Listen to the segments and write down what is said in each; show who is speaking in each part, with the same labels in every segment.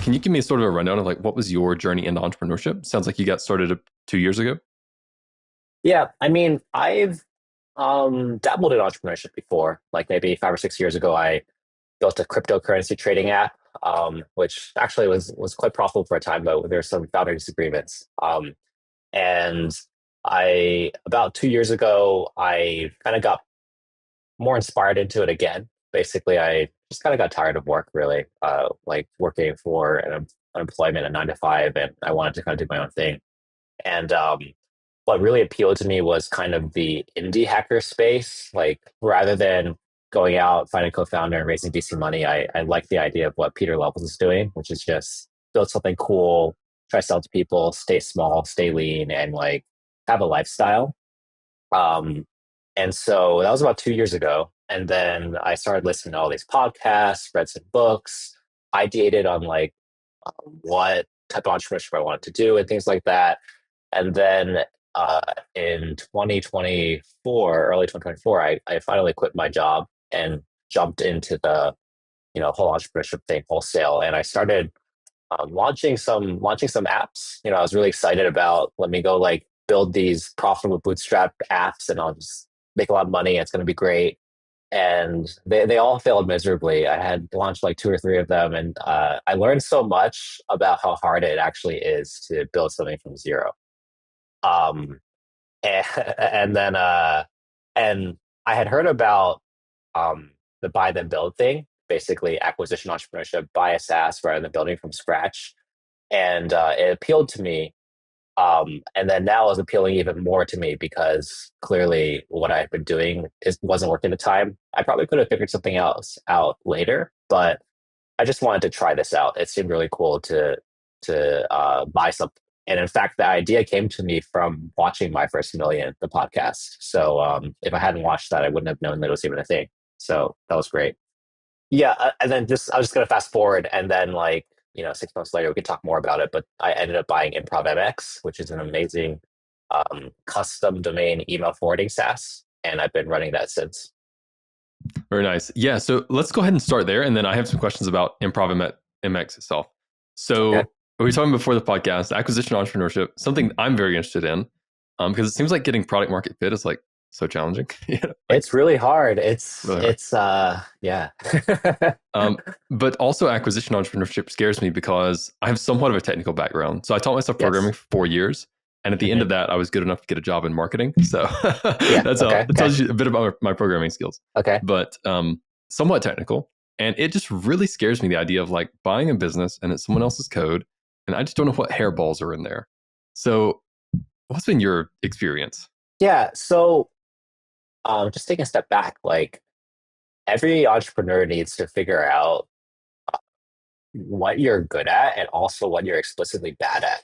Speaker 1: Can you give me sort of a rundown of like what was your journey into entrepreneurship? Sounds like you got started 2 years ago.
Speaker 2: Yeah, I mean, I've dabbled in entrepreneurship before. Like maybe 5 or 6 years ago, I built a cryptocurrency trading app, which actually was quite profitable for a time, but there's some founder disagreements. And I about 2 years ago, I kind of got more inspired into it again. Basically, I just kind of got tired of work, really, like working for an employment, a 9 to 5, and I wanted to kind of do my own thing. And what really appealed to me was kind of the indie hacker space. Like rather than going out, finding a co-founder and raising VC money, I like the idea of what Peter Levels is doing, which is just build something cool, try to sell to people, stay small, stay lean, and like have a lifestyle. Um, and so that was about 2 years ago. And then I started listening to all these podcasts, read some books, ideated on like what type of entrepreneurship I wanted to do and things like that. And then in 2024, early 2024, I finally quit my job and jumped into the whole entrepreneurship thing wholesale. And I started launching some apps. I was really excited about let me go like build these profitable bootstrap apps, and I'll just make a lot of money. And it's going to be great. And they all failed miserably. I had launched like two or three of them, and I learned so much about how hard it actually is to build something from zero. Um, and, and then and I had heard about the buy then build thing, basically acquisition entrepreneurship, buy a SaaS rather than building from scratch, and it appealed to me. And then now is appealing even more to me because clearly what I've been doing wasn't working at the time. I probably could have figured something else out later, but I just wanted to try this out. It seemed really cool to buy something. And in fact, the idea came to me from watching My First Million, the podcast. So if I hadn't watched that, I wouldn't have known that it was even a thing. So that was great. Yeah, and then just I was just gonna fast forward, and then like 6 months later, we could talk more about it. But I ended up buying ImprovMX, which is an amazing custom domain email forwarding SaaS, and I've been running that since.
Speaker 1: Very nice. Yeah. So let's go ahead and start there. And then I have some questions about ImprovMX itself.
Speaker 2: Okay.
Speaker 1: So we were talking before the podcast, acquisition entrepreneurship, something I'm very interested in, because it seems like getting product market fit is like so challenging. Like
Speaker 2: It's really hard. It's
Speaker 1: really hard.
Speaker 2: it's yeah.
Speaker 1: Um, but also acquisition entrepreneurship scares me because I have somewhat of a technical background. So I taught myself programming
Speaker 2: Yes.
Speaker 1: for 4 years. And at the end
Speaker 2: Hmm.
Speaker 1: of that, I was good enough to get a job in marketing. So
Speaker 2: Yeah.
Speaker 1: that's all.
Speaker 2: Okay.
Speaker 1: It
Speaker 2: Okay.
Speaker 1: tells you a bit about my programming skills,
Speaker 2: Okay.
Speaker 1: but somewhat technical. And it just really scares me, the idea of like buying a business and it's someone else's code. And I just don't know what hairballs are in there. So what's been your experience?
Speaker 2: Yeah. So just taking a step back, like every entrepreneur needs to figure out what you're good at and also what you're explicitly bad at.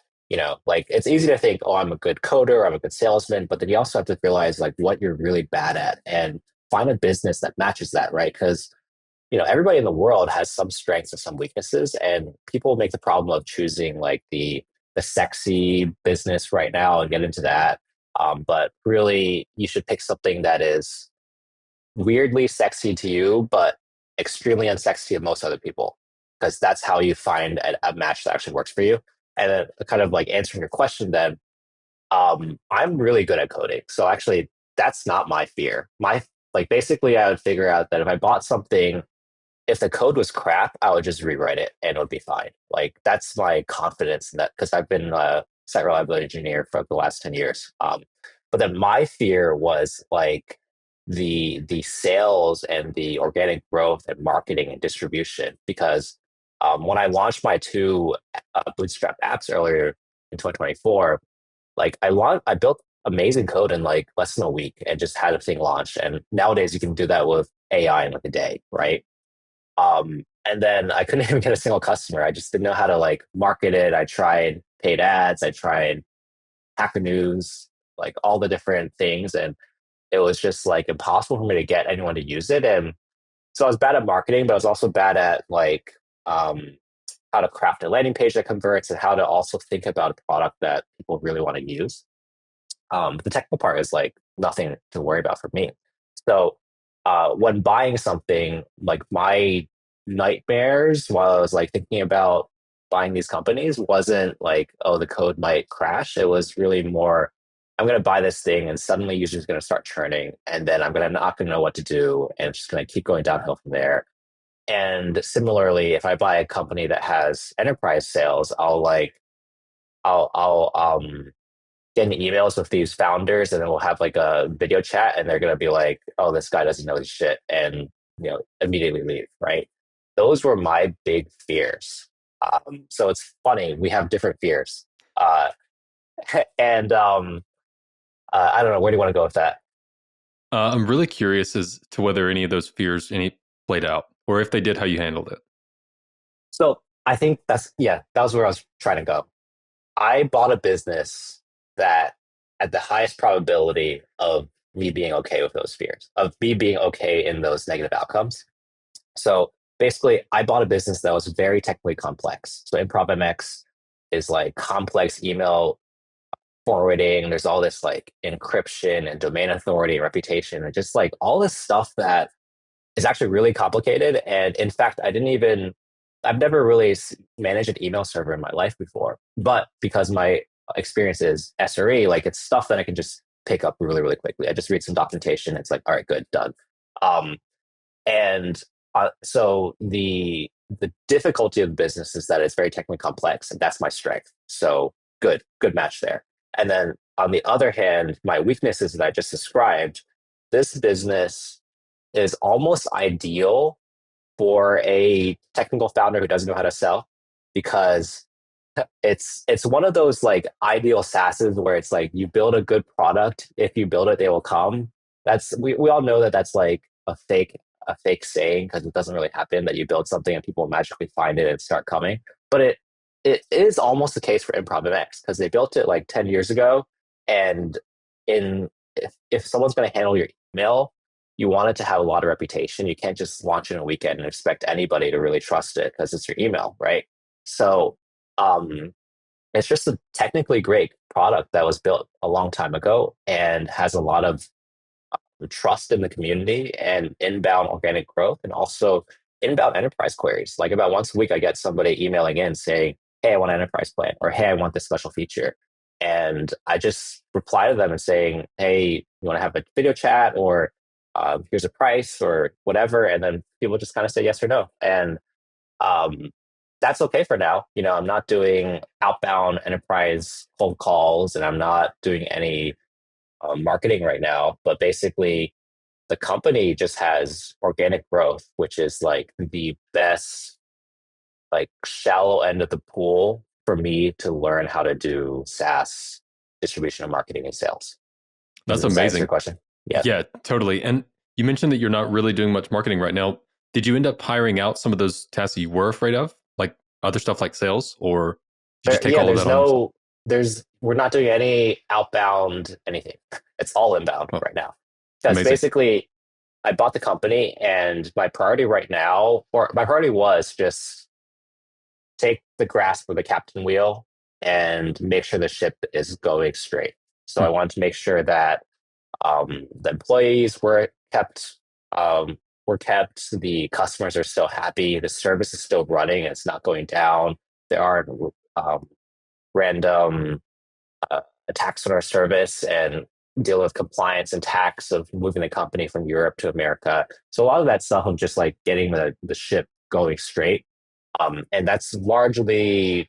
Speaker 2: Like it's easy to think, oh, I'm a good coder, I'm a good salesman, but then you also have to realize like what you're really bad at and find a business that matches that, right? Because everybody in the world has some strengths and some weaknesses, and people make the problem of choosing like the sexy business right now and get into that. But really, you should pick something that is weirdly sexy to you, but extremely unsexy to most other people, because that's how you find a match that actually works for you. And then, kind of like answering your question, then I'm really good at coding, so actually, that's not my fear. My like basically, I would figure out that if I bought something, if the code was crap, I would just rewrite it and it would be fine. Like that's my confidence in that because I've been a site reliability engineer for the last 10 years. But then my fear was like the sales and the organic growth and marketing and distribution because when I launched my two bootstrap apps earlier in 2024, like I built amazing code in like less than a week and just had a thing launched. And nowadays you can do that with AI in like a day, right? And then I couldn't even get a single customer. I just didn't know how to like market it. I tried paid ads, I tried Hacker News, like all the different things, and it was just like impossible for me to get anyone to use it. And so I was bad at marketing, but I was also bad at like how to craft a landing page that converts and how to also think about a product that people really want to use. But the technical part is like nothing to worry about for me. So when buying something, like my nightmares while I was like thinking about buying these companies wasn't like, oh, the code might crash. It was really more, I'm going to buy this thing and suddenly users are going to start churning, and then I'm going to not going to know what to do, and it's just going to keep going downhill from there. And similarly, if I buy a company that has enterprise sales, I'll get in emails with these founders, and then we'll have like a video chat, and they're gonna be like, "Oh, this guy doesn't know his shit," and immediately leave. Right? Those were my big fears. So it's funny we have different fears, uh, and I don't know, where do you want to go with that?
Speaker 1: I'm really curious as to whether any of those fears any played out, or if they did, how you handled it.
Speaker 2: So I think that was where I was trying to go. I bought a business that had the highest probability of me being okay with those fears, of me being okay in those negative outcomes. So basically, I bought a business that was very technically complex. So ImprovMX is like complex email forwarding. There's all this like encryption and domain authority and reputation and just like all this stuff that is actually really complicated. And in fact, I've never really managed an email server in my life before. But because my experience is SRE, like it's stuff that I can just pick up really, really quickly. I just read some documentation. It's like, all right, good, done. Um, and so the difficulty of the business is that it's very technically complex, and that's my strength. So good match there. And then on the other hand, my weaknesses that I just described, this business is almost ideal for a technical founder who doesn't know how to sell, because it's one of those like ideal SaaSes where it's like you build a good product. If you build it, they will come. We all know that that's like a fake saying, because it doesn't really happen that you build something and people magically find it and start coming. But it is almost the case for ImprovMX, because they built it like 10 years ago. And in if someone's going to handle your email, you want it to have a lot of reputation. You can't just launch in a weekend and expect anybody to really trust it because it's your email, right? So um, it's just a technically great product that was built a long time ago and has a lot of trust in the community and inbound organic growth, and also inbound enterprise queries. Like about once a week, I get somebody emailing in saying, "Hey, I want an enterprise plan," or "Hey, I want this special feature." And I just reply to them and saying, "Hey, you want to have a video chat, or here's a price or whatever." And then people just kind of say yes or no. And um, that's okay for now. I'm not doing outbound enterprise cold calls, and I'm not doing any marketing right now. But basically, the company just has organic growth, which is like the best, like shallow end of the pool for me to learn how to do SaaS distribution and marketing and sales.
Speaker 1: That's
Speaker 2: Does that answer your
Speaker 1: amazing.
Speaker 2: question? Yeah.
Speaker 1: Yeah, totally. And you mentioned that you're not really doing much marketing right now. Did you end up hiring out some of those tasks you were afraid of, like other stuff like sales, or did you just take
Speaker 2: Yeah,
Speaker 1: all of that on yourself?
Speaker 2: we're not doing any outbound anything. It's all inbound
Speaker 1: Oh,
Speaker 2: right now. Because
Speaker 1: amazing.
Speaker 2: basically, I bought the company, and my priority right now, or my priority was just take the grasp of the captain wheel and make sure the ship is going straight. So I
Speaker 1: Hmm.
Speaker 2: wanted to make sure that the employees um, were kept, the customers are still happy, the service is still running, and it's not going down. There aren't um, random attacks on our service, and dealing with compliance and tax of moving the company from Europe to America. So a lot of that stuff of just like getting the ship going straight. And that's largely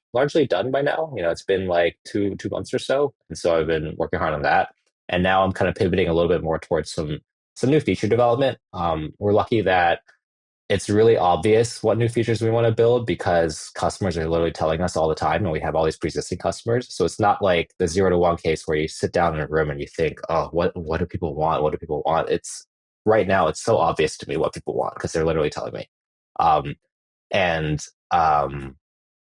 Speaker 2: done by now. It's been like two months or so, and so I've been working hard on that. And now I'm kind of pivoting a little bit more towards some new feature development. We're lucky that it's really obvious what new features we want to build, because customers are literally telling us all the time, and we have all these pre-existing customers. So it's not like the 0 to 1 case where you sit down in a room and you think, "Oh, what do people want? What do people want?" It's right now, it's so obvious to me what people want, because they're literally telling me. Um, and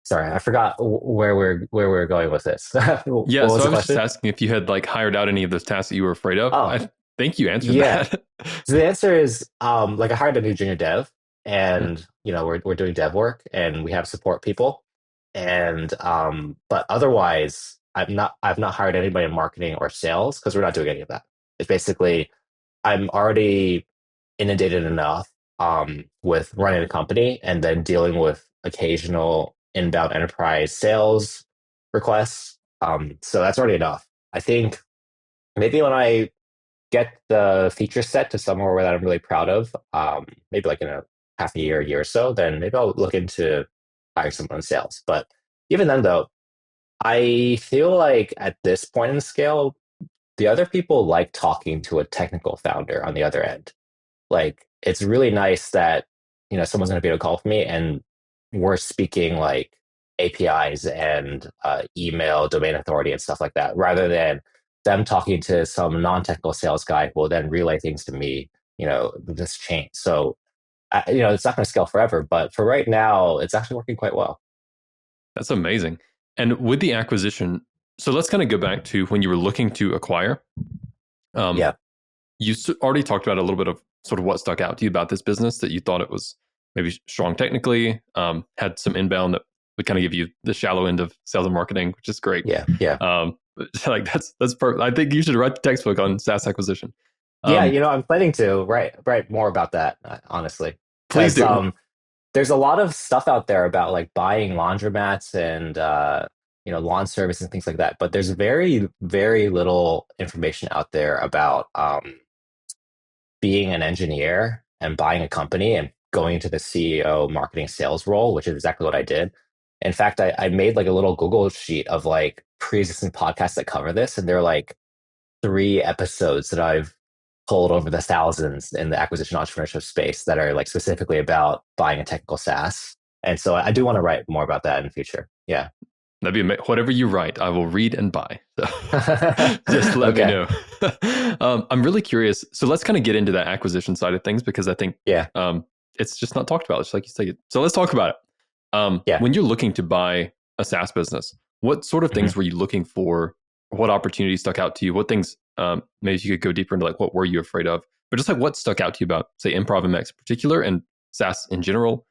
Speaker 2: sorry, I forgot where we're going with this. What
Speaker 1: Yeah,
Speaker 2: was
Speaker 1: so I
Speaker 2: the
Speaker 1: was just
Speaker 2: question?
Speaker 1: asking if you had like hired out any of those tasks that you were afraid of.
Speaker 2: Oh,
Speaker 1: I think you answered
Speaker 2: yeah.
Speaker 1: that.
Speaker 2: So the answer is like I hired a new junior dev,
Speaker 1: Hmm.
Speaker 2: and we're doing dev work, and we have support people. And but otherwise I've not hired anybody in marketing or sales, because we're not doing any of that. It's basically, I'm already inundated enough with running a company and then dealing with occasional inbound enterprise sales requests. So that's already enough. I think maybe when I get the feature set to somewhere that I'm really proud of, maybe like in a half a year or so, then maybe I'll look into hiring someone in sales. But even then, though, I feel like at this point in the scale, the other people like talking to a technical founder on the other end. Like it's really nice that someone's going to be able to call for me and we're speaking like APIs and email domain authority and stuff like that, rather than them talking to some non-technical sales guy who will then relay things to me, this chain. So it's not going to scale forever, but for right now, it's actually working quite well.
Speaker 1: That's amazing. And with the acquisition, so let's kind of go back to when you were looking to acquire. Um,
Speaker 2: Yeah,
Speaker 1: you already talked about a little bit of sort of what stuck out to you about this business, that you thought it was maybe strong technically, had some inbound that would kind of give you the shallow end of sales and marketing, which is great.
Speaker 2: yeah.
Speaker 1: Like that's perfect. I think you should write the textbook on SaaS acquisition.
Speaker 2: Yeah,
Speaker 1: Um,
Speaker 2: I'm planning to write more about that, honestly,
Speaker 1: please
Speaker 2: because
Speaker 1: do.
Speaker 2: there's a lot of stuff out there about like buying laundromats and lawn service and things like that, but there's very very little information out there about being an engineer and buying a company and going into the CEO marketing sales role, which is exactly what I did. In fact, I made like a little Google sheet of like pre-existing podcasts that cover this, and they're like 3 episodes that I've pulled over the thousands in the acquisition entrepreneurship space that are like specifically about buying a technical SaaS. And so I do want to write more about that in the future. Yeah.
Speaker 1: That'd be whatever you write, I will read and buy. So just let me
Speaker 2: Okay.
Speaker 1: know. I'm really curious. So let's kind of get into that acquisition side of things, because I think
Speaker 2: Yeah.
Speaker 1: it's just not talked about, just like you say. So let's talk about it.
Speaker 2: Yeah.
Speaker 1: When you're looking to buy a SaaS business, what sort of
Speaker 2: Mhm.
Speaker 1: things were you looking for? What opportunities stuck out to you? What things, maybe you could go deeper into, like what were you afraid of? But just like what stuck out to you about, say, ImprovMX in particular and SaaS in general?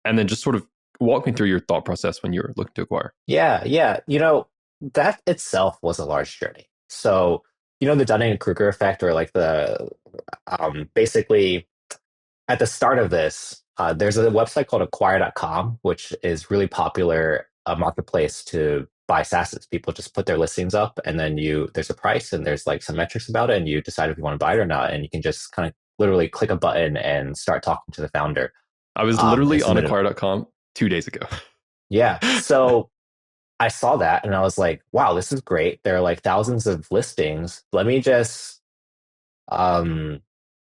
Speaker 1: And then just sort of walk me through your thought process when you're looking to acquire.
Speaker 2: Yeah. Yeah. That itself was a large journey. So, the Dunning-Kruger effect, or like the basically at the start of this, there's a website called acquire.com, which is really popular, a marketplace to buy SaaSes. People just put their listings up, and then there's a price and there's like some metrics about it, and you decide if you want to buy it or not. And you can just kind of literally click a button and start talking to the founder,
Speaker 1: I was
Speaker 2: and
Speaker 1: literally on
Speaker 2: submit it.
Speaker 1: acquire.com 2 days ago.
Speaker 2: Yeah. So I saw that and I was like, wow, this is great. There are like thousands of listings. Let me just um,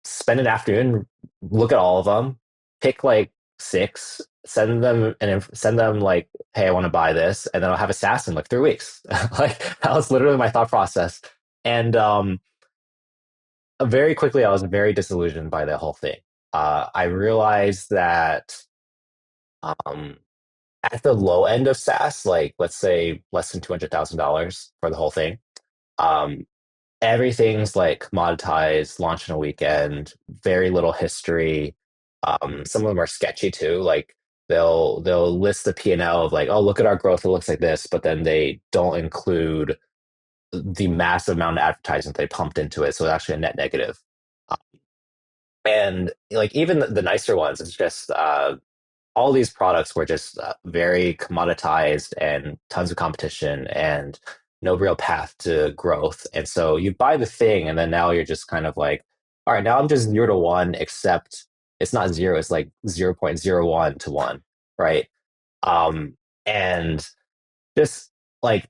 Speaker 2: spend an afternoon, look at all of them, pick like six, send them like, hey, I want to buy this, and then I'll have a SaaS in like 3 weeks. Like that was literally my thought process. And very quickly, I was very disillusioned by the whole thing. I realized that um, at the low end of SaaS, like let's say less than $200,000 for the whole thing, um, everything's like commoditized, launch in a weekend, very little history. Some of them are sketchy too. Like they'll list the P&L of like, oh, look at our growth, it looks like this, but then they don't include the massive amount of advertising they pumped into it. So it's actually a net negative. And like even the nicer ones, it's just all these products were just very commoditized and tons of competition and no real path to growth. And so you buy the thing, and then now you're just kind of like, all right, now I'm just 0 to 1, except it's not zero, it's like 0.01 to 1, right? And just like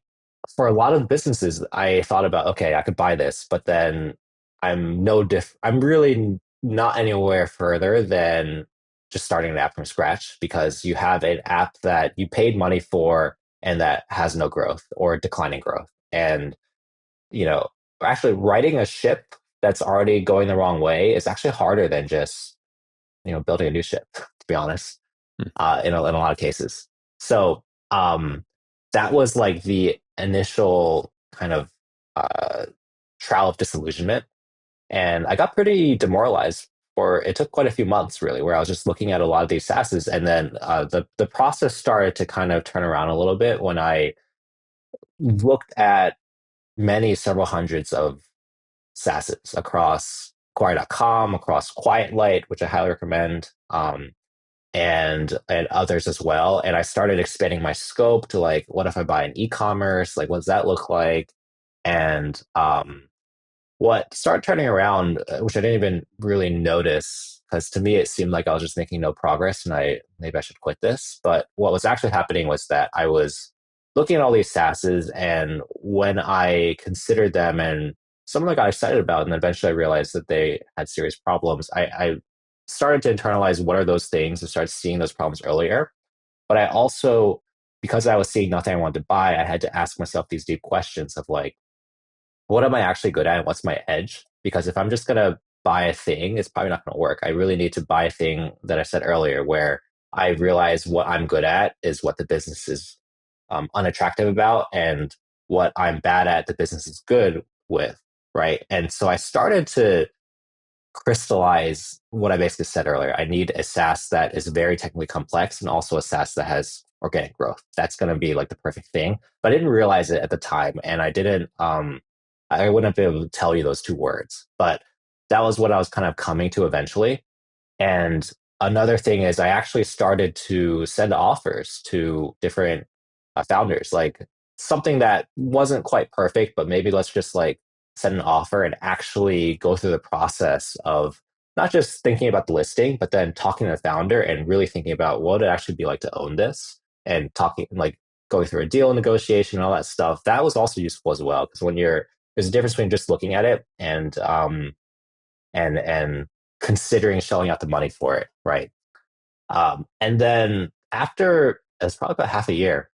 Speaker 2: for a lot of businesses, I thought about, okay, I could buy this, but then I'm really not anywhere further than just starting an app from scratch, because you have an app that you paid money for and that has no growth or declining growth. And, you know, actually writing a ship that's already going the wrong way is actually harder than just, building a new ship, to be honest, in a lot of cases. So um, that was like the initial kind of uh, trial of disillusionment. And I got pretty demoralized for it took quite a few months really, where I was just looking at a lot of these SaaSes. And then the process started to kind of turn around a little bit when I looked at several hundreds of SaaSes across Acquire.com, across Quiet Light, which I highly recommend. and others as well. And I started expanding my scope to like, what if I buy an e-commerce? Like, what does that look like? And what started turning around, which I didn't even really notice, because to me it seemed like I was just making no progress, and I maybe I should quit this. But what was actually happening was that I was looking at all these SaaSes, and when I considered them, and some of them I got excited about, and then eventually I realized that they had serious problems. I started to internalize what are those things and start seeing those problems earlier. But I also, because I was seeing nothing I wanted to buy, I had to ask myself these deep questions of like, what am I actually good at and what's my edge? Because if I'm just going to buy a thing, it's probably not going to work. I really need to buy a thing that I said earlier, where I realize what I'm good at is what the business is unattractive about, and what I'm bad at, the business is good with. Right. And so I started to crystallize what I basically said earlier. I need a SaaS that is very technically complex and also a SaaS that has organic growth. That's going to be like the perfect thing. But I didn't realize it at the time. And I wouldn't be able to tell you those two words, but that was what I was kind of coming to eventually. And another thing is, I actually started to send offers to different founders, like something that wasn't quite perfect, but maybe let's just like send an offer and actually go through the process of not just thinking about the listing, but then talking to the founder and really thinking about what it actually be like to own this, and talking like going through a deal negotiation and all that stuff. That was also useful as well, because there's a difference between just looking at it and considering shelling out the money for it, right? And then after it's probably about half a year,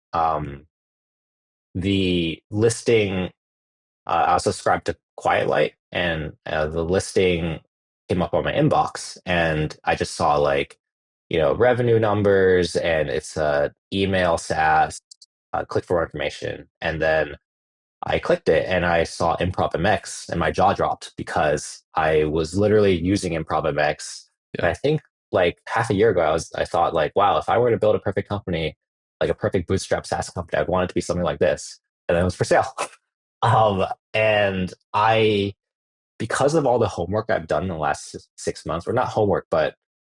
Speaker 2: the listing I was subscribed to Quiet Light, and the listing came up on my inbox, and I just saw like, revenue numbers, and it's a email SaaS. Click for more information, and then I clicked it and I saw ImprovMX and my jaw dropped, because I was literally using ImprovMX. And
Speaker 1: Yeah.
Speaker 2: I think like half a year ago, I thought like, wow, if I were to build a perfect company, like a perfect bootstrap SaaS company, I'd want it to be something like this. And then it was for sale. And because of all the homework I've done in the last 6 months, or not homework, but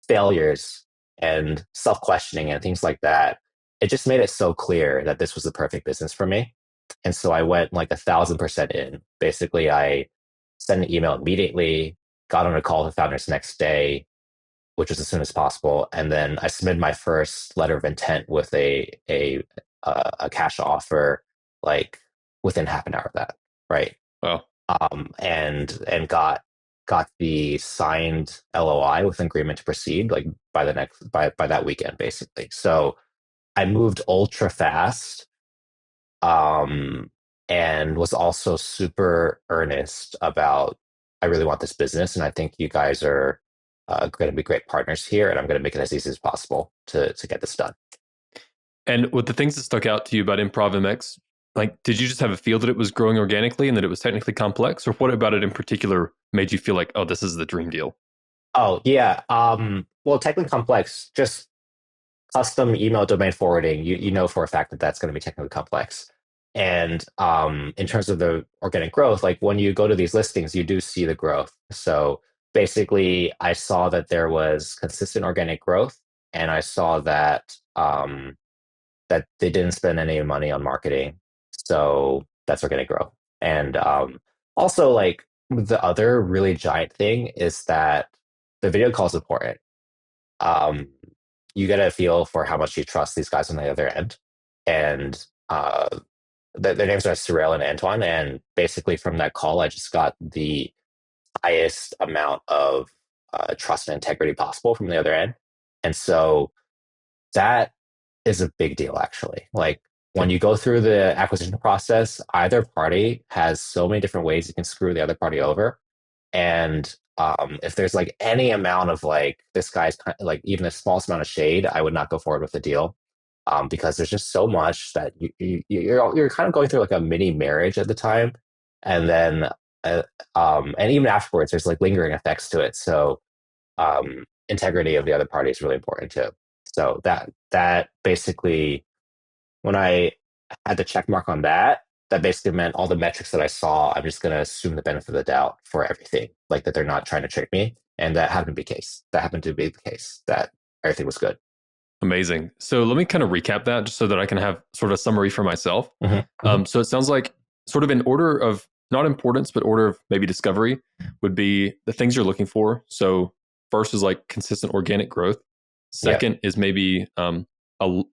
Speaker 2: failures and self questioning and things like that, it just made it so clear that this was the perfect business for me. And so I went like 1,000% in. Basically, I sent an email immediately, got on a call with the founders next day, which was as soon as possible, and then I submitted my first letter of intent with a cash offer, like within half an hour of that, right?
Speaker 1: Wow.
Speaker 2: And got the signed LOI with an agreement to proceed, like by that weekend, basically. So I moved ultra fast, um, and was also super earnest about, I really want this business, and I think you guys are going to be great partners here, and I'm going to make it as easy as possible to get this done.
Speaker 1: And with the things that stuck out to you about ImprovMX, like, did you just have a feel that it was growing organically and that it was technically complex, or what about it in particular made you feel like, oh, this is the dream deal?
Speaker 2: Oh yeah, well, technically complex, just custom email domain forwarding, you know for a fact that that's going to be technically complex. And in terms of the organic growth, like when you go to these listings, you do see the growth. So basically, I saw that there was consistent organic growth, and I saw that they didn't spend any money on marketing. So that's organic growth. And also, like the other really giant thing is that the video call is important. um, you get a feel for how much you trust these guys on the other end. And their names are Cyril and Antoine. And basically, from that call, I just got the highest amount of trust and integrity possible from the other end. And so that is a big deal, actually. Like when
Speaker 1: Okay.
Speaker 2: you go through the acquisition process, either party has so many different ways you can screw the other party over. And if there's like any amount of like this guy's like even the smallest amount of shade, I would not go forward with the deal, because there's just so much that you're kind of going through like a mini marriage at the time, and then uh, and even afterwards, there's like lingering effects to it. So integrity of the other party is really important too. So that basically, when I had the check mark on that, that basically meant all the metrics that I saw, I'm just going to assume the benefit of the doubt for everything, like that they're not trying to trick me. And that happened to be the case. That happened to be the case, that everything was good.
Speaker 1: Amazing. So let me kind of recap that just so that I can have sort of a summary for myself.
Speaker 2: Hmm. Hmm.
Speaker 1: So it sounds like sort of in order of not importance, but order of maybe discovery would be the things you're looking for. So first is like consistent organic growth.
Speaker 2: Yeah.
Speaker 1: Second is maybe al-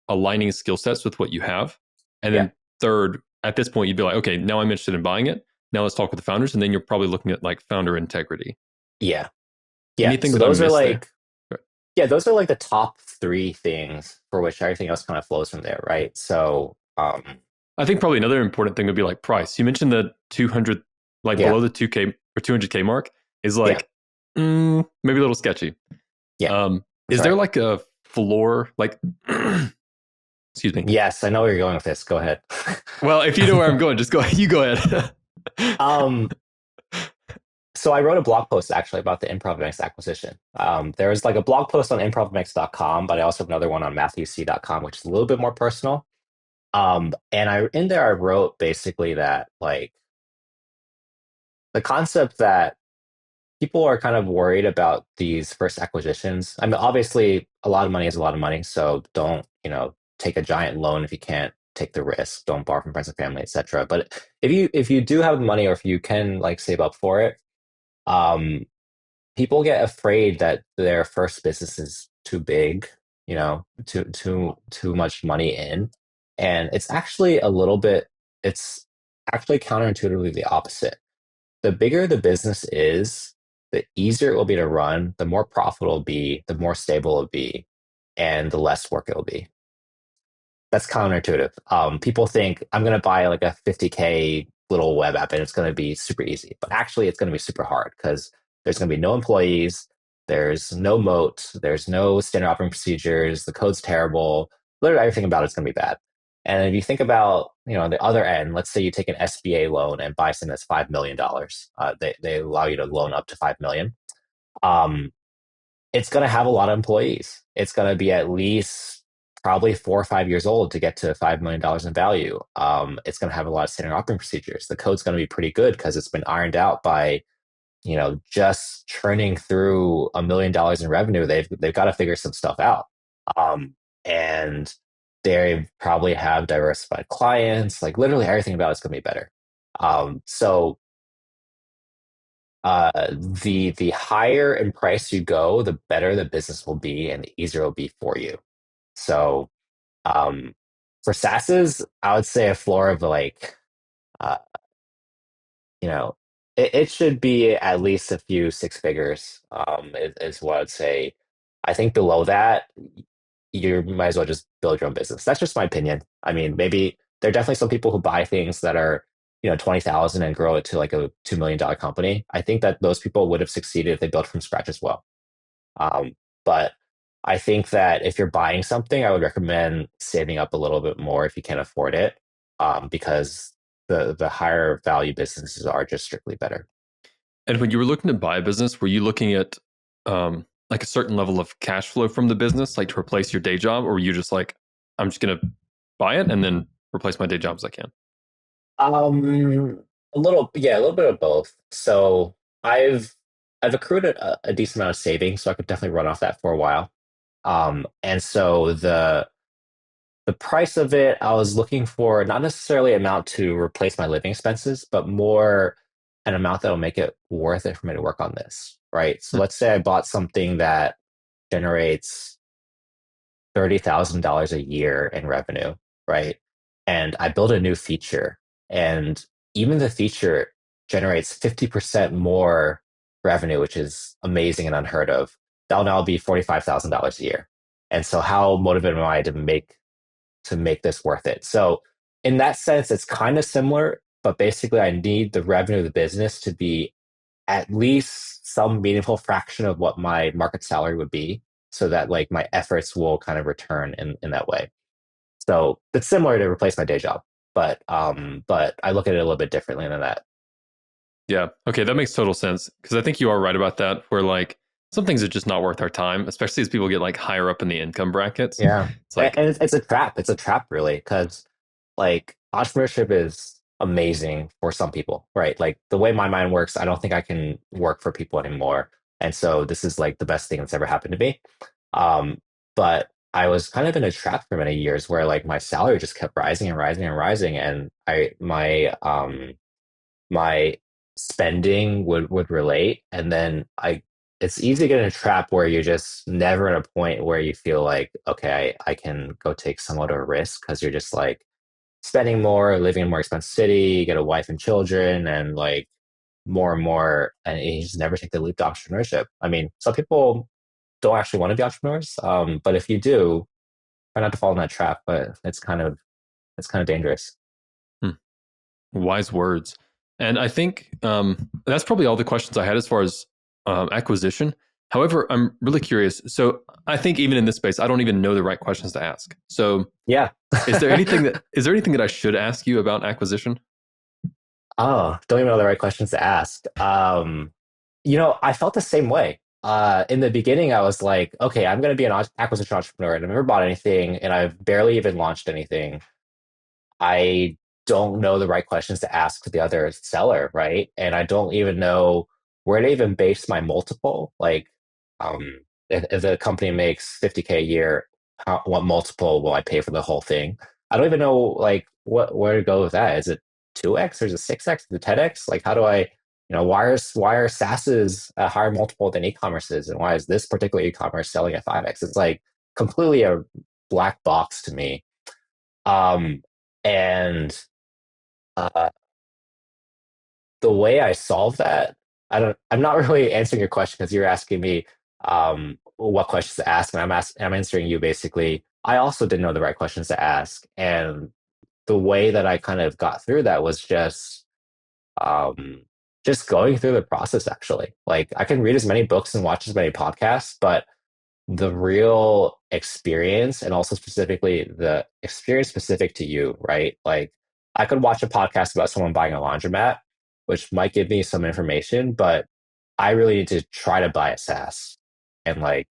Speaker 1: aligning skill sets with what you have. And
Speaker 2: Yeah.
Speaker 1: then third, at this point, you'd be like, okay, now I'm interested in buying it. Now let's talk with the founders. And then you're probably looking at like founder integrity.
Speaker 2: Yeah. Yeah.
Speaker 1: Anything
Speaker 2: So
Speaker 1: that I
Speaker 2: those are
Speaker 1: missed there?
Speaker 2: like, yeah, those are like the top three things for which everything else kind of flows from there, right? So,
Speaker 1: I think probably another important thing would be like price. You mentioned the 200, like
Speaker 2: yeah,
Speaker 1: below the 2K or 200K mark is
Speaker 2: yeah,
Speaker 1: like maybe a little sketchy.
Speaker 2: yeah, that's
Speaker 1: Is there
Speaker 2: right.
Speaker 1: like a floor, like, excuse me?
Speaker 2: Yes, I know where you're going with this. Go ahead.
Speaker 1: Well, if you know where I'm going, just go, you go ahead.
Speaker 2: um, so I wrote a blog post actually about the ImprovMX acquisition. There was like a blog post on ImprovMX.com, but I also have another one on MatthewTse.com, which is a little bit more personal. And I in there I wrote basically that like the concept that people are kind of worried about these first acquisitions. I mean, obviously, a lot of money is a lot of money, so don't, take a giant loan if you can't take the risk. Don't borrow from friends and family, etc. But if you do have the money, or if you can like save up for it, um, people get afraid that their first business is too big, too much money in, and it's actually counterintuitively the opposite. The bigger the business is, the easier it will be to run, the more profitable it'll be, the more stable it'll be, and the less work it'll be. That's counterintuitive. People think I'm going to buy like a 50K little web app and it's going to be super easy, but actually it's going to be super hard because there's going to be no employees, there's no moat, there's no standard operating procedures, the code's terrible, literally everything about it's going to be bad. And if you think about, the other end, let's say you take an SBA loan and buy something that's $5 million. They allow you to loan up to 5 million. Um, it's going to have a lot of employees. It's going to be at least probably 4 or 5 years old to get to $5 million in value. It's going to have a lot of standard operating procedures. The code's going to be pretty good because it's been ironed out by just churning through $1 million in revenue. They've got to figure some stuff out, and they probably have diversified clients. Like literally everything about it's going to be better. So the higher in price you go, the better the business will be and the easier it'll be for you. So um, for SaaSes, I would say a floor of like, uh, you know, it should be at least a few six figures, is what I'd say. I think below that, you might as well just build your own business. That's just my opinion. I mean, maybe there are definitely some people who buy things that are, 20,000 and grow it to like a $2 million company. I think that those people would have succeeded if they built from scratch as well. But I think that if you're buying something, I would recommend saving up a little bit more if you can afford it, because the higher value businesses are just strictly better.
Speaker 1: And when you were looking to buy a business, were you looking at like a certain level of cash flow from the business, like to replace your day job, or were you just like, I'm just gonna buy it and then replace my day job as I can?
Speaker 2: A little bit of both. So I've I've accrued a decent amount of savings, so I could definitely run off that for a while. And so the price of it, I was looking for not necessarily amount to replace my living expenses, but more an amount that will make it worth it for me to work on this, right? So
Speaker 1: Hmm.
Speaker 2: let's say I bought something that generates $30,000 a year in revenue, right? And I build a new feature, and even the feature generates 50% more revenue, which is amazing and unheard of. That'll now be $45,000 a year. And so how motivated am I to make this worth it? So in that sense, it's kind of similar, but basically I need the revenue of the business to be at least some meaningful fraction of what my market salary would be, so that like my efforts will kind of return in that way. So it's similar to replace my day job, but I look at it a little bit differently than that.
Speaker 1: Yeah. Okay, that makes total sense because I think you are right about that. Where like some things are just not worth our time, especially as people get like higher up in the income brackets.
Speaker 2: Yeah.
Speaker 1: It's
Speaker 2: And
Speaker 1: like,
Speaker 2: it's a trap. It's a trap, really, because like entrepreneurship is amazing for some people, right? Like the way my mind works, I don't think I can work for people anymore. And so this is like the best thing that's ever happened to me. Um, but I was kind of in a trap for many years where like my salary just kept rising and rising and rising, and my spending would relate, and then I it's easy to get in a trap where you're just never at a point where you feel like, okay, I can go take somewhat of a risk because you're just like spending more, living in a more expensive city, you get a wife and children, and like more and more, and you just never take the leap to entrepreneurship. I mean, some people don't actually want to be entrepreneurs, but if you do, try not to fall in that trap. But it's kind of dangerous.
Speaker 1: Hmm. Wise words. And I think that's probably all the questions I had as far as acquisition. However, I'm really curious. So I think even in this space, I don't even know the right questions to ask. So
Speaker 2: Yeah.
Speaker 1: is there anything that I should ask you about acquisition?
Speaker 2: Oh, don't even know the right questions to ask. I felt the same way. In the beginning, I was like, okay, I'm going to be an acquisition entrepreneur, and I've never bought anything, and I've barely even launched anything. I don't know the right questions to ask to the other seller, right? And I don't even know where to even base my multiple. Like, if the company makes 50K a year, what multiple will I pay for the whole thing? I don't even know like where to go with that. Is it 2x or is it 6x? Is it 10x? Like, how do I, why are SaaS's a higher multiple than e-commerce's, and why is this particular e-commerce selling at 5x? It's like completely a black box to me. Um, and uh, the way I solve that, I'm not really answering your question because you're asking me what questions to ask, and I'm answering you basically. I also didn't know the right questions to ask, and the way that I kind of got through that was um, just going through the process. Actually, like I can read as many books and watch as many podcasts, but the real experience, and also specifically the experience specific to you, right? Like I could watch a podcast about someone buying a laundromat, which might give me some information, but I really need to try to buy a SaaS and like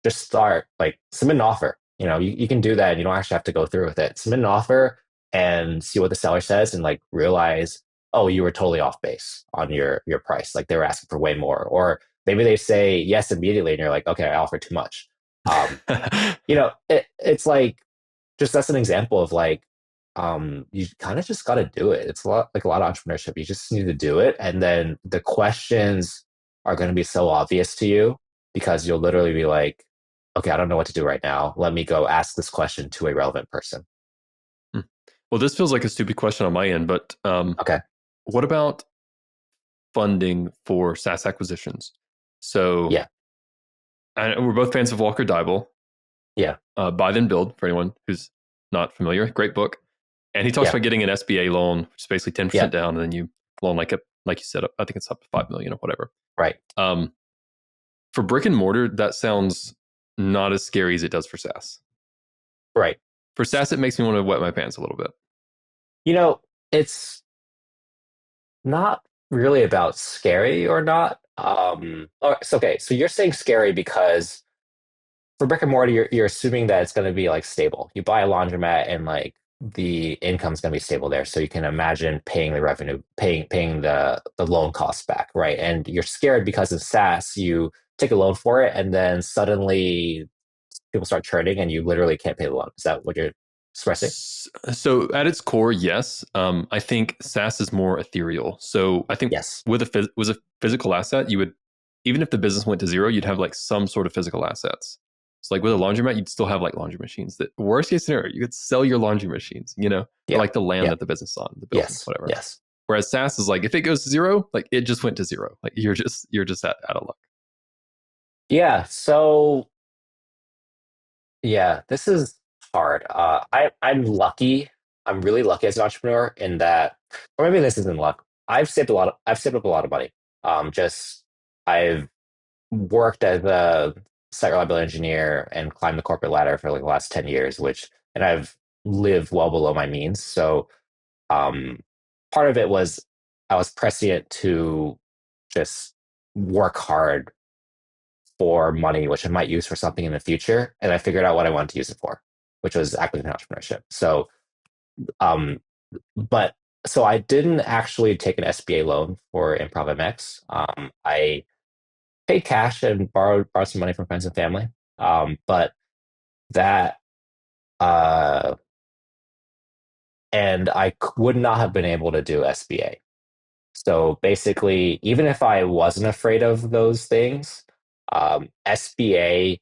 Speaker 2: just start, like submit an offer. You can do that and you don't actually have to go through with it. Submit an offer and see what the seller says, and like realize, oh, you were totally off base on your price. Like they were asking for way more. Or maybe they say yes immediately and you're like, okay, I offered too much. Um, it's like, just that's an example of like, you kind of just got to do it. It's a lot of entrepreneurship. You just need to do it. And then the questions are going to be so obvious to you because you'll literally be like, okay, I don't know what to do right now. Let me go ask this question to a relevant person.
Speaker 1: Hmm. Well, this feels like a stupid question on my end, but
Speaker 2: Okay.
Speaker 1: what about funding for SaaS acquisitions? So
Speaker 2: Yeah.
Speaker 1: we're both fans of Walker Deibel,
Speaker 2: Yeah.
Speaker 1: Buy Then Build, for anyone who's not familiar. Great book. And he talks
Speaker 2: Yeah.
Speaker 1: about getting an SBA loan, which is basically 10%
Speaker 2: Yeah.
Speaker 1: down, and then you loan like you said, I think it's up to 5 million or whatever.
Speaker 2: Right.
Speaker 1: Um, for brick and mortar, that sounds not as scary as it does for SaaS.
Speaker 2: Right.
Speaker 1: For SaaS, it makes me want to wet my pants a little bit.
Speaker 2: You know, it's not really about scary or not. It's okay. So you're saying scary because for brick and mortar, you're assuming that it's going to be like stable. You buy a laundromat and like the income's going to be stable there, so you can imagine paying the revenue, paying the loan costs back, right? And you're scared because of SaaS. You take a loan for it, and then suddenly people start churning, and you literally can't pay the loan. Is that what you're expressing?
Speaker 1: So at its core, yes. I think SaaS is more ethereal. So I think
Speaker 2: Yes.
Speaker 1: was a physical asset, you would, even if the business went to zero, you'd have like some sort of physical assets. So like with a laundromat, you'd still have like laundry machines. That worst case scenario, you could sell your laundry machines, or
Speaker 2: Yeah.
Speaker 1: like the land
Speaker 2: Yeah.
Speaker 1: that the business is on, the building,
Speaker 2: Yes.
Speaker 1: whatever.
Speaker 2: Yes.
Speaker 1: Whereas SaaS is like if it goes to zero, like it just went to zero. Like you're just out of luck.
Speaker 2: Yeah. So yeah, this is hard. I'm lucky. I'm really lucky as an entrepreneur in that, or maybe this isn't luck. I've saved up a lot of money. Just I've worked as a site reliability engineer and climbed the corporate ladder for like the last 10 years, and I've lived well below my means. So, um, part of it was I was prescient to just work hard for money, which I might use for something in the future. And I figured out what I wanted to use it for, which was acquisition entrepreneurship. Um, but so I didn't actually take an SBA loan for ImprovMX. I paid cash and borrowed some money from friends and family. But that uh, and would not have been able to do SBA. So basically, even if I wasn't afraid of those things, SBA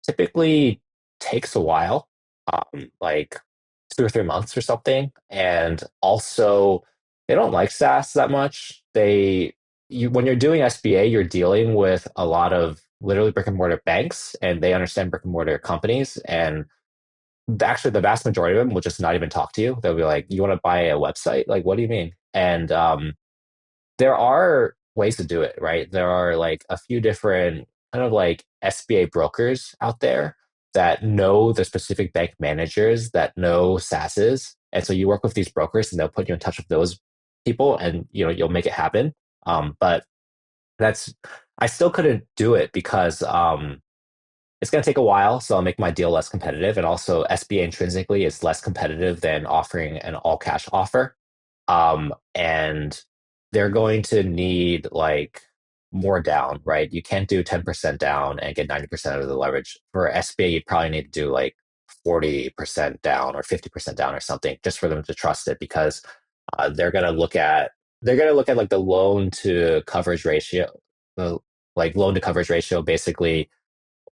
Speaker 2: typically takes a while, like 2 or 3 months or something. And also, they don't like SaaS that much. When you're doing SBA, you're dealing with a lot of literally brick and mortar banks, and they understand brick and mortar companies. And actually, the vast majority of them will just not even talk to you. They'll be like, "You want to buy a website? Like, what do you mean?" And there are ways to do it, right? There are like a few different kind of like SBA brokers out there that know the specific bank managers that know SaaSes. And so you work with these brokers and they'll put you in touch with those people and you'll make it happen. But that's I still couldn't do it because it's going to take a while, so I'll make my deal less competitive. And also, SBA intrinsically is less competitive than offering an all cash offer. And they're going to need like more down, right? You can't do 10% down and get 90% of the leverage. For SBA, you probably need to do like 40% down or 50% down or something just for them to trust it because they're going to look at like the loan to coverage ratio, the like loan to coverage ratio, basically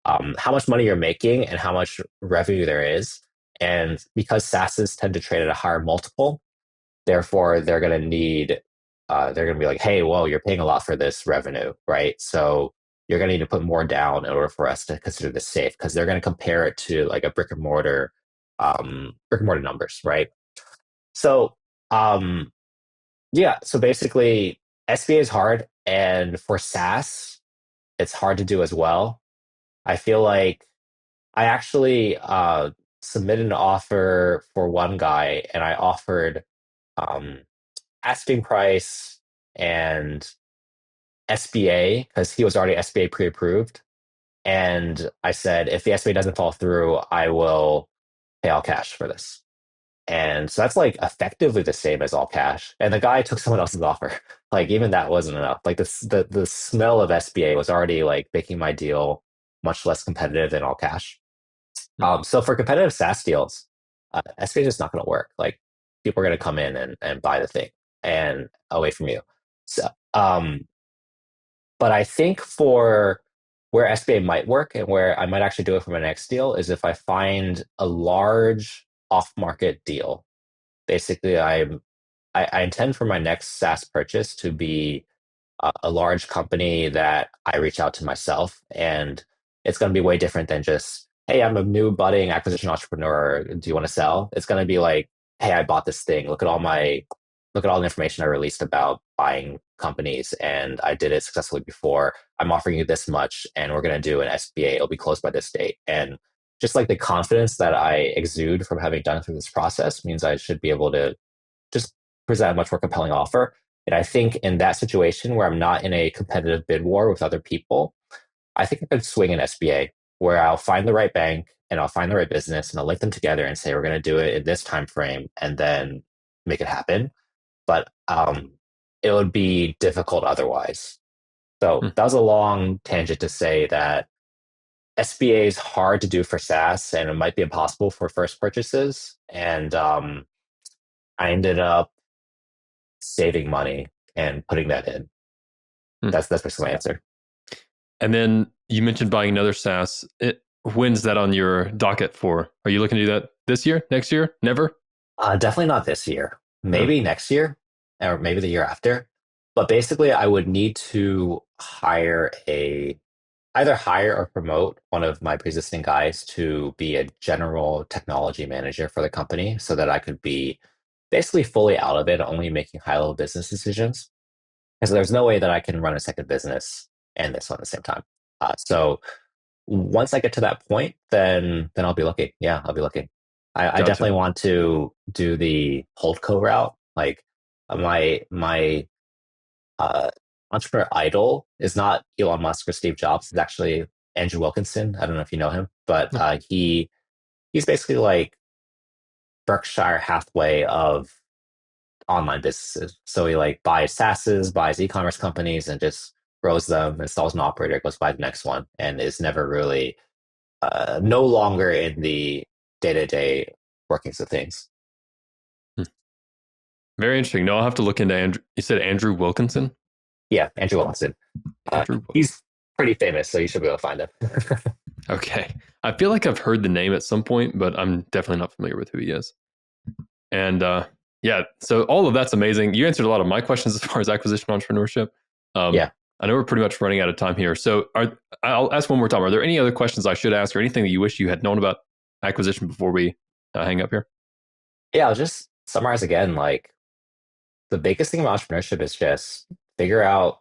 Speaker 2: how much money you're making and how much revenue there is. And because SaaSes tend to trade at a higher multiple, therefore they're going to be like, hey, well, you're paying a lot for this revenue, right? So you're going to need to put more down in order for us to consider this safe because they're going to compare it to like a brick and mortar numbers, right? So yeah, so basically SBA is hard, and for SaaS, it's hard to do as well. I feel like I actually submitted an offer for one guy, and I offered um, asking price and SBA because he was already SBA pre-approved. And I said, if the SBA doesn't fall through, I will pay all cash for this. And so that's like effectively the same as all cash. And the guy took someone else's offer. Like even that wasn't enough. Like the smell of SBA was already like making my deal much less competitive than all cash. So for competitive SaaS deals, SBA is just not going to work. Like people are going to come in and buy the thing and away from you. So, but I think for where SBA might work and where I might actually do it for my next deal is if I find a large off-market deal. Basically, I intend for my next SaaS purchase to be a large company that I reach out to myself. And it's going to be way different than just, hey, I'm a new budding acquisition entrepreneur. Do you want to sell? It's going to be like, hey, I bought this thing. Look at all the information I released about buying companies and I did it successfully before. I'm offering you this much and we're going to do an SBA. It'll be closed by this date. And just like the confidence that I exude from having done through this process means I should be able to just present a much more compelling offer. And I think in that situation where I'm not in a competitive bid war with other people, I think I could swing an SBA where I'll find the right bank and I'll find the right business and I'll link them together and say we're going to do it in this time frame and then make it happen. But it would be difficult otherwise. So
Speaker 1: Hmm.
Speaker 2: that was a long tangent to say that SBA is hard to do for SaaS and it might be impossible for first purchases. And I ended up saving money and putting that in.
Speaker 1: Hmm.
Speaker 2: That's basically my answer.
Speaker 1: And then you mentioned buying another SaaS. When's that on your docket for? Are you looking to do that this year, next year, never?
Speaker 2: Definitely not this year.
Speaker 1: Oh,
Speaker 2: Maybe next year, or maybe the year after. But basically, I would need to either hire or promote one of my pre-existing guys to be a general technology manager for the company, so that I could be basically fully out of it, only making high-level business decisions. Because there's no way that I can run a second business and this one at the same time. So once I get to that point, then I'll be looking. Yeah, I'll be looking. I
Speaker 1: gotcha.
Speaker 2: definitely want to do the Holdco route. Like my uh, entrepreneur idol is not Elon Musk or Steve Jobs. It's actually Andrew Wilkinson. I don't know if you know him, but he's basically like Berkshire Hathaway of online businesses. So he like buys SaaSes, buys e-commerce companies, and just grows them, installs an operator, goes buy the next one, and is never really no longer in the day-to-day workings of things.
Speaker 1: Hmm. Very interesting. No, I'll have to look into Andrew. You said Andrew Wilkinson?
Speaker 2: Yeah, Andrew Wilson.
Speaker 1: Andrew Wilkinson.
Speaker 2: He's pretty famous, so you should be able to find him.
Speaker 1: Okay. I feel like I've heard the name at some point, but I'm definitely not familiar with who he is. And yeah, so all of that's amazing. You answered a lot of my questions as far as acquisition entrepreneurship. Um,
Speaker 2: Yeah.
Speaker 1: I know we're pretty much running out of time here. So I'll ask one more time. Are there any other questions I should ask or anything that you wish you had known about acquisition before we hang up here?
Speaker 2: Yeah, I'll just summarize again. Like the biggest thing about entrepreneurship is just figure out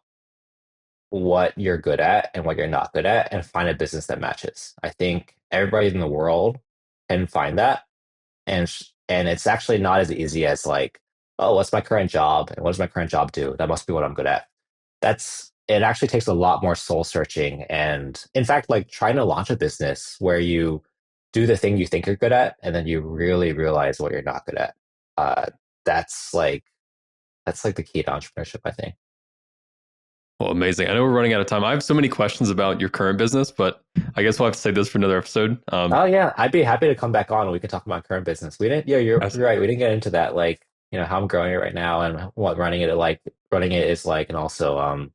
Speaker 2: what you're good at and what you're not good at and find a business that matches. I think everybody in the world can find that. And it's actually not as easy as like, oh, what's my current job? And what does my current job do? That must be what I'm good at. It actually takes a lot more soul searching. And in fact, like trying to launch a business where you do the thing you think you're good at, and then you really realize what you're not good at. Uh, that's like, that's like the key to entrepreneurship, I think.
Speaker 1: Well, amazing. I know we're running out of time. I have so many questions about your current business, but I guess we'll have to save this for another episode.
Speaker 2: Oh yeah, I'd be happy to come back on and we can talk about current business. We didn't, yeah, you're right. We didn't get into that, like, how I'm growing it right now and what running it is like, and also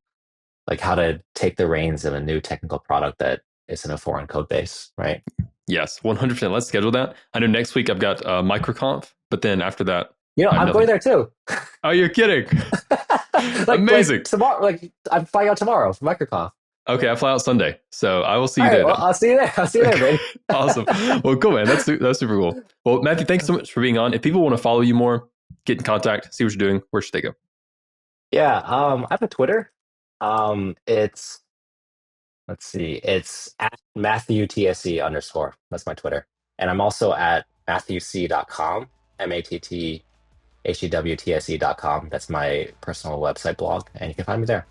Speaker 2: like how to take the reins of a new technical product that is in a foreign code base, right?
Speaker 1: Yes, 100%. Let's schedule that. I know next week I've got microconf, but then after that, I have
Speaker 2: I'm
Speaker 1: nothing.
Speaker 2: going there too.
Speaker 1: Oh, you're kidding.
Speaker 2: Like
Speaker 1: Amazing.
Speaker 2: tomorrow, like I'm flying out tomorrow for MicroConf.
Speaker 1: Okay, I fly out Sunday, so I will see
Speaker 2: All
Speaker 1: you
Speaker 2: right,
Speaker 1: there
Speaker 2: well,
Speaker 1: then.
Speaker 2: I'll see you there. I'll see you there, man.
Speaker 1: Awesome. Well, cool, man. That's super cool. Well, Matthew, thanks so much for being on. If people want to follow you more, get in contact, see what you're doing, where should they go?
Speaker 2: Yeah, I have a Twitter. It's let's see, it's at Matthew Tse underscore. That's my Twitter. And I'm also at MatthewC.com, MatthewTSE.com. That's my personal website blog, and you can find me there.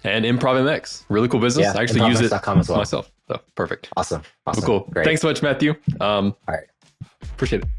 Speaker 1: And ImprovMX, really cool business.
Speaker 2: Yeah,
Speaker 1: I actually use it
Speaker 2: ImprovMX.com as well.
Speaker 1: myself. So perfect.
Speaker 2: Awesome.
Speaker 1: Well, cool.
Speaker 2: Great.
Speaker 1: Thanks so much, Matthew.
Speaker 2: All right.
Speaker 1: Appreciate it.